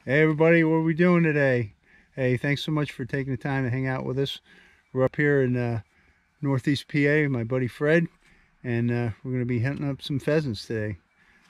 Hey everybody, what are we doing today? Hey, thanks so much for taking the time to hang out with us. We're up here in Northeast PA with my buddy Fred, and we're going to be hunting up some pheasants today.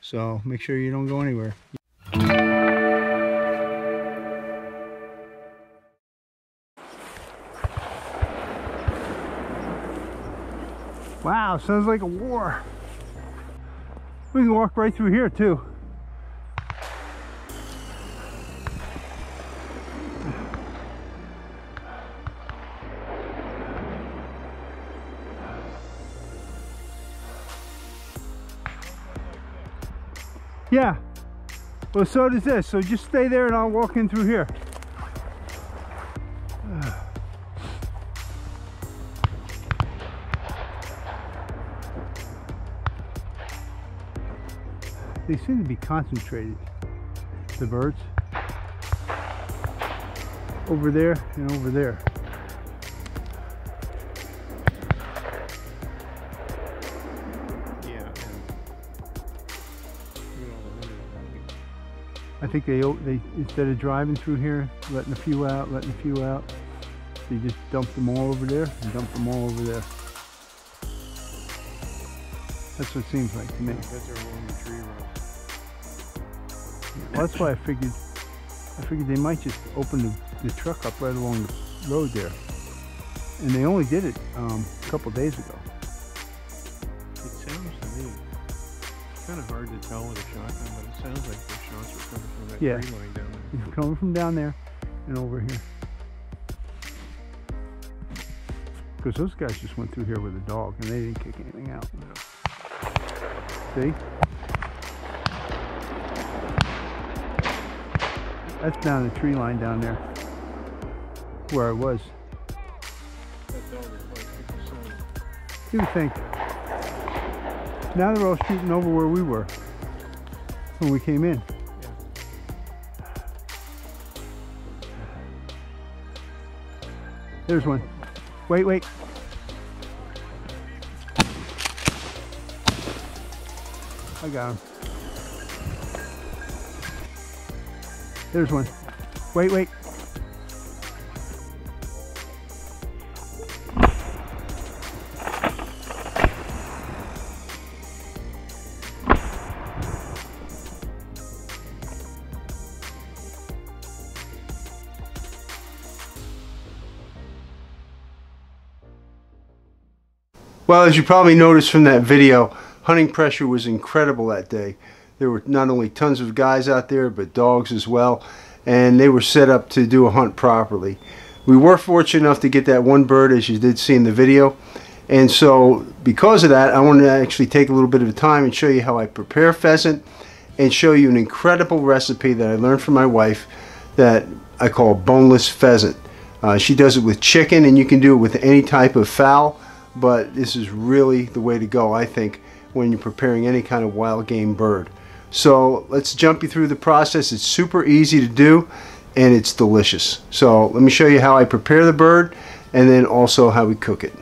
So make sure you don't go anywhere. Wow, sounds like a war. We can walk right through here too. Yeah, well, so does this. So just stay there and I'll walk in through here. They seem to be concentrated, the birds. Over there and over there. I think they instead of driving through here, letting a few out, they just dump them all over there and dump them all over there. That's what it seems like to me. That's along the tree row. Well, that's why I figured they might just open the truck up right along the road there. And they only did it a couple days ago. It sounds to me, it's kind of hard to tell with a shotgun, but it sounds like the shots were coming from that tree line down there. It's coming from down there and over here. Because those guys just went through here with a dog and they didn't kick anything out. No. See? That's down the tree line down there, where I was. That dog is like 50%. You would think. Now they're all shooting over where we were when we came in. Yeah. There's one. Wait. I got him. There's one. Wait. Well, as you probably noticed from that video, hunting pressure was incredible that day. There were not only tons of guys out there, but dogs as well, and they were set up to do a hunt properly. We were fortunate enough to get that one bird, as you did see in the video, and so because of that, I wanted to actually take a little bit of time and show you how I prepare pheasant and show you an incredible recipe that I learned from my wife that I call Boneless Pheasant. She does it with chicken, and you can do it with any type of fowl, but this is really the way to go, I think, when you're preparing any kind of wild game bird. So let's jump you through the process. It's super easy to do and it's delicious. So let me show you how I prepare the bird and then also how we cook it.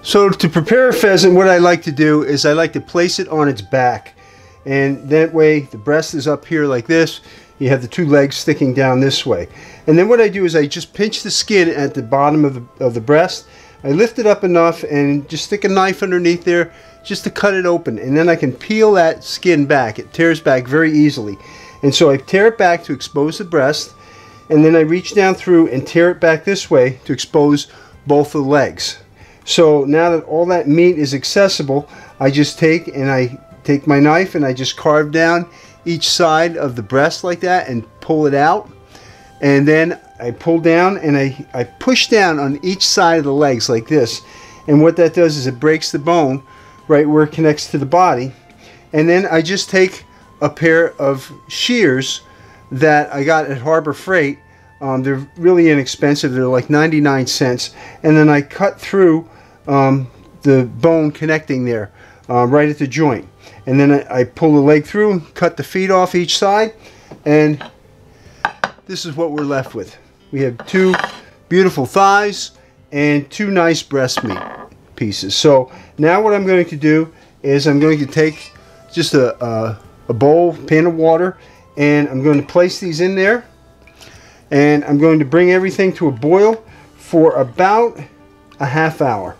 So to prepare a pheasant, what I like to do is I like to place it on its back, and that way the breast is up here like this. You have the two legs sticking down this way, and then what I do is I just pinch the skin at the bottom of the breast. I lift it up enough and just stick a knife underneath there just to cut it open, and then I can peel that skin back. It tears back very easily, and so I tear it back to expose the breast, and then I reach down through and tear it back this way to expose both the legs. So now that all that meat is accessible, I just take my knife and I just carve down each side of the breast like that and pull it out, and then I pull down and I push down on each side of the legs like this, and what that does is it breaks the bone right where it connects to the body. And then I just take a pair of shears that I got at Harbor Freight. They're really inexpensive, they're like 99 cents, and then I cut through the bone connecting there right at the joint, and then I pull the leg through, cut the feet off each side, and this is what we're left with. We have two beautiful thighs and two nice breast meat pieces. So now what I'm going to do is I'm going to take just a bowl, pan of water, and I'm going to place these in there, and I'm going to bring everything to a boil for about a half hour.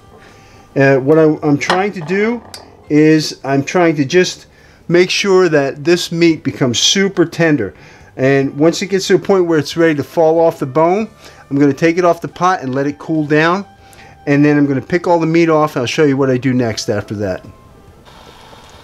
What I'm trying to do is I'm trying to just make sure that this meat becomes super tender, and once it gets to a point where it's ready to fall off the bone, I'm going to take it off the pot and let it cool down, and then I'm going to pick all the meat off, and I'll show you what I do next after that.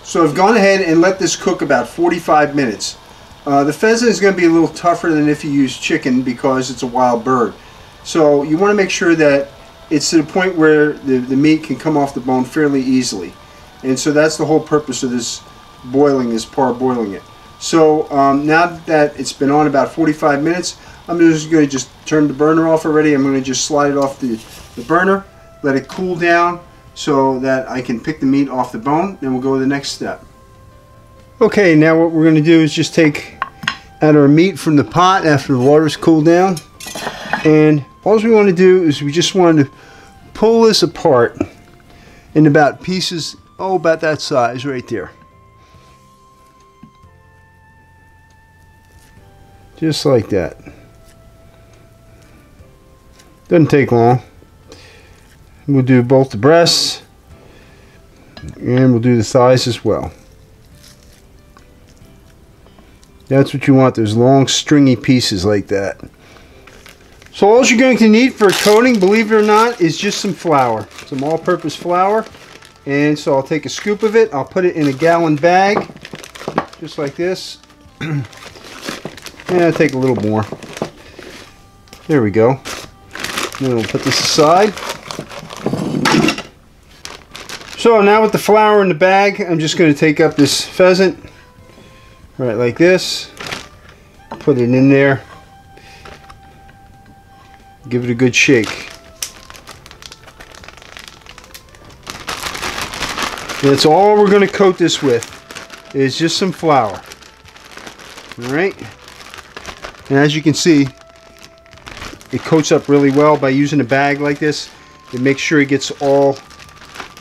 So I've gone ahead and let this cook about 45 minutes. The pheasant is going to be a little tougher than if you use chicken because it's a wild bird. So you want to make sure that it's to the point where the meat can come off the bone fairly easily. And so that's the whole purpose of this boiling, this parboiling it. So now that it's been on about 45 minutes, I'm just going to turn the burner off already. I'm going to just slide it off the burner, let it cool down so that I can pick the meat off the bone. Then we'll go to the next step. Okay, now what we're going to do is just take out our meat from the pot after the water's cooled down. And all we want to do is we just want to pull this apart in about pieces, about that size right there. Just like that. Doesn't take long. We'll do both the breasts, and we'll do the thighs as well. That's what you want, those long stringy pieces like that. So all you're going to need for coating, believe it or not, is just some flour. Some all-purpose flour. And so I'll take a scoop of it, I'll put it in a gallon bag, just like this. And I'll take a little more. There we go. Then we'll put this aside. So now with the flour in the bag, I'm just going to take up this pheasant, right like this, put it in there, give it a good shake. That's all we're going to coat this with, is just some flour. Alright, and as you can see, it coats up really well by using a bag like this. It makes sure it gets all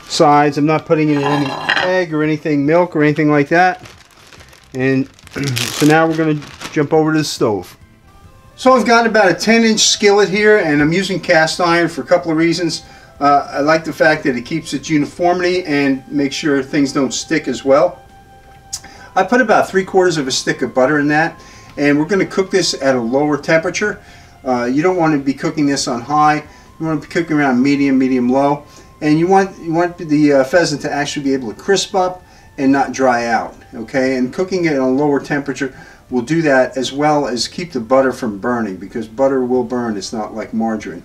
sides. I'm not putting in any egg or anything, milk or anything like that. And so now we're going to jump over to the stove. So I've got about a 10-inch skillet here, and I'm using cast iron for a couple of reasons. I like the fact that it keeps its uniformity and makes sure things don't stick as well. I put about 3/4 of a stick of butter in that, and we're going to cook this at a lower temperature. You don't want to be cooking this on high. You want to be cooking around medium low, and you want the pheasant to actually be able to crisp up and not dry out. Okay, and cooking it at a lower temperature will do that, as well as keep the butter from burning, because butter will burn. It's not like margarine.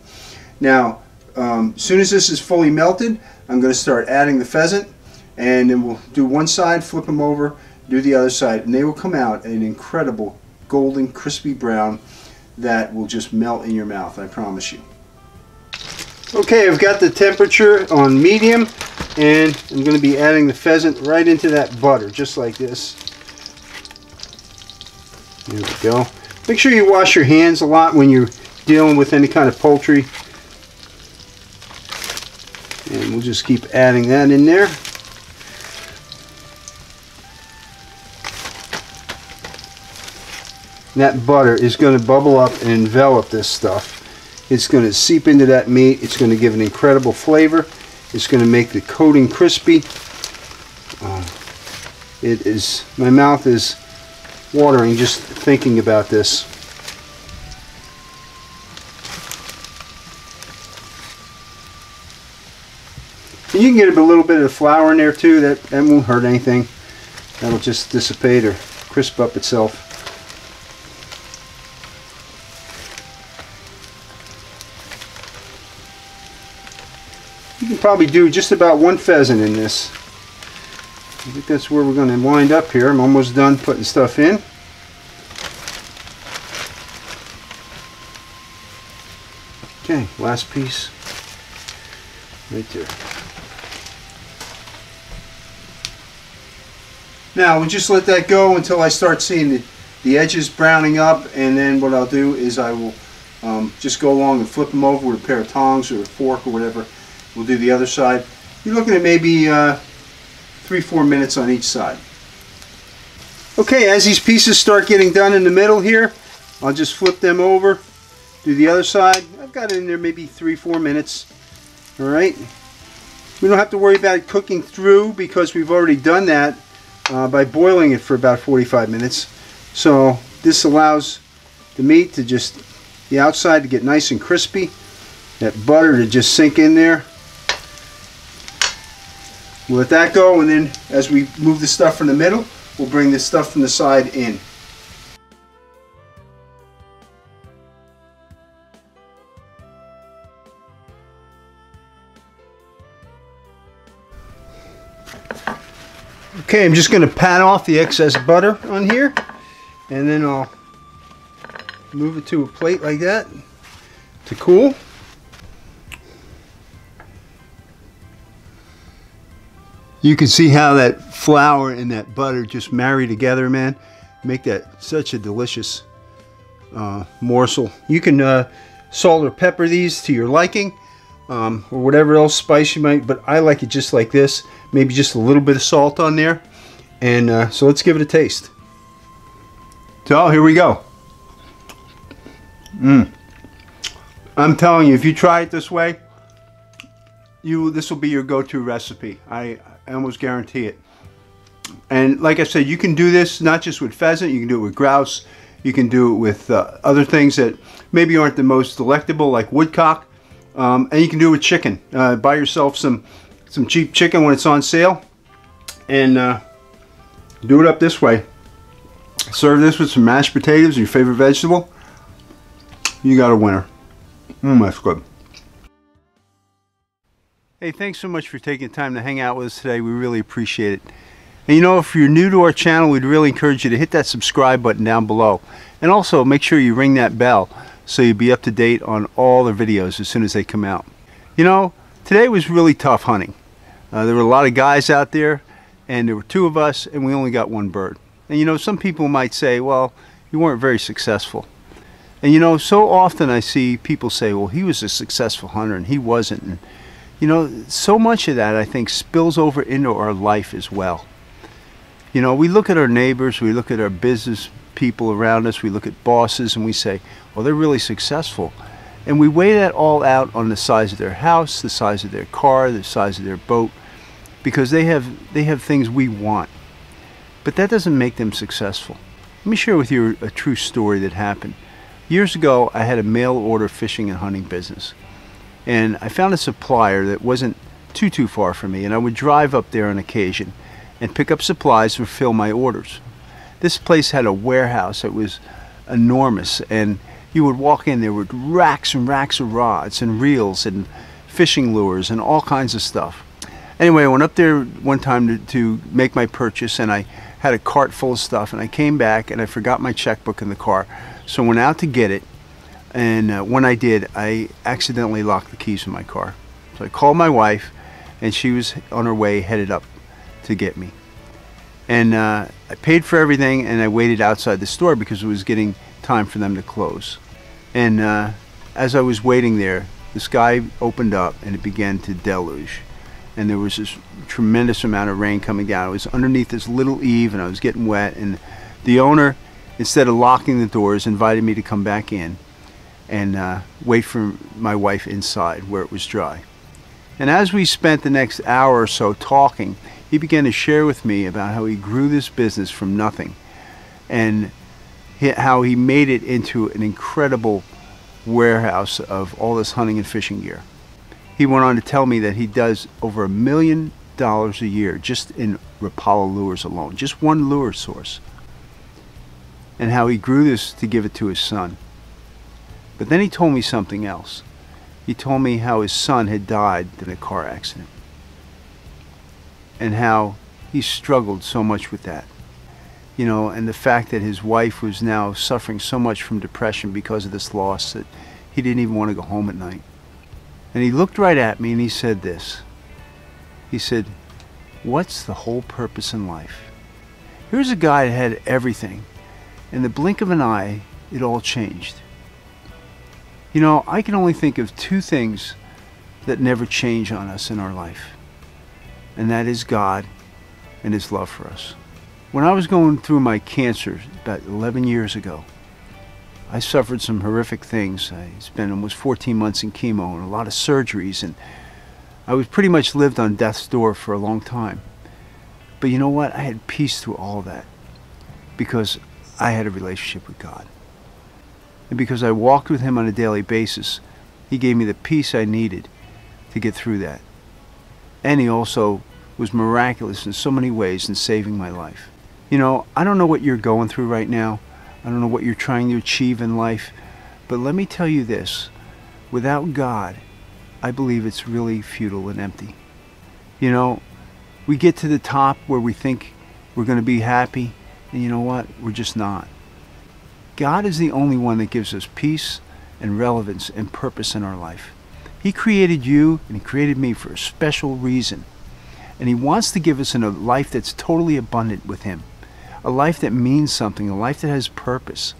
Now, as soon as this is fully melted, I'm going to start adding the pheasant, and then we'll do one side, flip them over, do the other side, and they will come out an incredible golden crispy brown that will just melt in your mouth, I promise you. Okay, I've got the temperature on medium, and I'm going to be adding the pheasant right into that butter, just like this. There we go. Make sure you wash your hands a lot when you're dealing with any kind of poultry. And we'll just keep adding that in there. That butter is going to bubble up and envelop this stuff. It's going to seep into that meat. It's going to give an incredible flavor. It's going to make the coating crispy. My mouth is watering just thinking about this. And you can get a little bit of flour in there too. That won't hurt anything. That'll just dissipate or crisp up itself. You can probably do just about one pheasant in this. I think that's where we're going to wind up here. I'm almost done putting stuff in. Okay, last piece right there. Now we'll just let that go until I start seeing the edges browning up, and then what I'll do is I will just go along and flip them over with a pair of tongs or a fork or whatever. We'll do the other side. You're looking at maybe 3-4 minutes on each side. Okay, as these pieces start getting done in the middle here, I'll just flip them over, do the other side. I've got it in there maybe 3-4 minutes. All right. We don't have to worry about it cooking through because we've already done that by boiling it for about 45 minutes. So this allows the meat to just, the outside to get nice and crispy, that butter to just sink in there. We'll let that go, and then as we move the stuff from the middle, we'll bring this stuff from the side in. Okay, I'm just going to pat off the excess butter on here, and then I'll move it to a plate like that to cool. You can see how that flour and that butter just marry together, man. Make that such a delicious morsel. You can salt or pepper these to your liking, or whatever else spice you might, but I like it just like this. Maybe just a little bit of salt on there. And so let's give it a taste. So here we go. I'm telling you, if you try it this way, this will be your go-to recipe. I almost guarantee it. And like I said, you can do this not just with pheasant, you can do it with grouse, you can do it with other things that maybe aren't the most delectable, like woodcock, and you can do it with chicken. Buy yourself some cheap chicken when it's on sale, and do it up this way. Serve this with some mashed potatoes, your favorite vegetable. You got a winner. That's good. Hey, thanks so much for taking time to hang out with us today. We really appreciate it. And you know, if you're new to our channel, we'd really encourage you to hit that subscribe button down below. And also make sure you ring that bell so you'll be up to date on all the videos as soon as they come out. You know, today was really tough hunting. There were a lot of guys out there, and there were 2 of us, and we only got 1 bird. And you know, some people might say, well, you weren't very successful. And you know, so often I see people say, well, he was a successful hunter and he wasn't. And you know, so much of that I think spills over into our life as well. You know, we look at our neighbors, we look at our business people around us, we look at bosses, and we say, well, they're really successful. And we weigh that all out on the size of their house, the size of their car, the size of their boat, because they have things we want. But that doesn't make them successful. Let me share with you a true story that happened. Years ago, I had a mail order fishing and hunting business. And I found a supplier that wasn't too far from me, and I would drive up there on occasion and pick up supplies to fill my orders. This place had a warehouse that was enormous, and you would walk in there with racks and racks of rods and reels and fishing lures and all kinds of stuff. Anyway, I went up there one time to make my purchase, and I had a cart full of stuff, and I came back and I forgot my checkbook in the car. So I went out to get it, and when I did, I accidentally locked the keys in my car. So I called my wife, and she was on her way headed up to get me. And I paid for everything, and I waited outside the store because it was getting time for them to close. And as I was waiting there, the sky opened up and it began to deluge. And there was this tremendous amount of rain coming down. I was underneath this little eave and I was getting wet, and the owner, instead of locking the doors, invited me to come back in and wait for my wife inside where it was dry. And as we spent the next hour or so talking, he began to share with me about how he grew this business from nothing and how he made it into an incredible warehouse of all this hunting and fishing gear. He went on to tell me that he does over $1 million a year just in Rapala lures alone, just one lure source, and how he grew this to give it to his son. But then he told me something else. He told me how his son had died in a car accident and how he struggled so much with that. You know, and the fact that his wife was now suffering so much from depression because of this loss that he didn't even want to go home at night. And he looked right at me and he said this. He said, "What's the whole purpose in life?" Here's a guy that had everything. In the blink of an eye, it all changed. You know, I can only think of 2 things that never change on us in our life. And that is God and His love for us. When I was going through my cancer about 11 years ago, I suffered some horrific things. I spent almost 14 months in chemo and a lot of surgeries, and I was pretty much lived on death's door for a long time. But you know what? I had peace through all of that because I had a relationship with God. And because I walked with Him on a daily basis, He gave me the peace I needed to get through that. And He also was miraculous in so many ways in saving my life. You know, I don't know what you're going through right now. I don't know what you're trying to achieve in life. But let me tell you this. Without God, I believe it's really futile and empty. You know, we get to the top where we think we're going to be happy, and you know what? We're just not. God is the only one that gives us peace and relevance and purpose in our life. He created you and He created me for a special reason. And He wants to give us a life that's totally abundant with Him. A life that means something, a life that has purpose.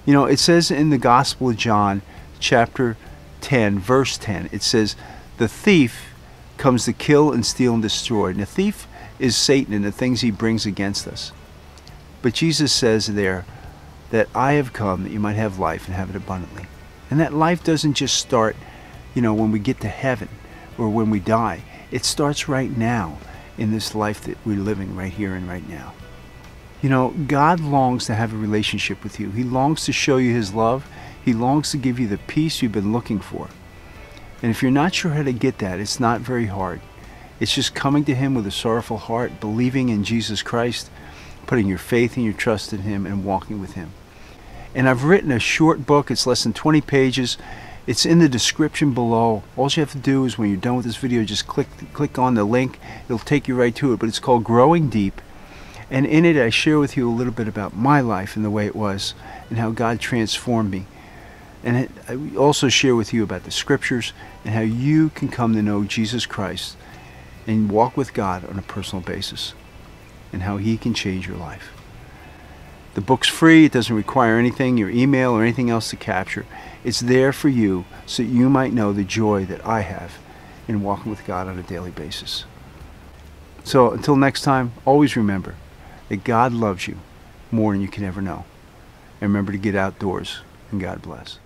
You know, it says in the Gospel of John, chapter 10, verse 10, it says, "The thief comes to kill and steal and destroy." And the thief is Satan and the things he brings against us. But Jesus says there that I have come that you might have life and have it abundantly. And that life doesn't just start, you know, when we get to heaven or when we die. It starts right now in this life that we're living right here and right now. You know, God longs to have a relationship with you. He longs to show you His love. He longs to give you the peace you've been looking for. And if you're not sure how to get that, it's not very hard. It's just coming to Him with a sorrowful heart, believing in Jesus Christ, putting your faith and your trust in Him, and walking with Him. And I've written a short book. It's less than 20 pages. It's in the description below. All you have to do is when you're done with this video, just click on the link. It'll take you right to it. But it's called Growing Deep. And in it, I share with you a little bit about my life and the way it was and how God transformed me. And I also share with you about the Scriptures and how you can come to know Jesus Christ and walk with God on a personal basis and how He can change your life. The book's free. It doesn't require anything, your email or anything else to capture. It's there for you so that you might know the joy that I have in walking with God on a daily basis. So until next time, always remember that God loves you more than you can ever know. And remember to get outdoors, and God bless.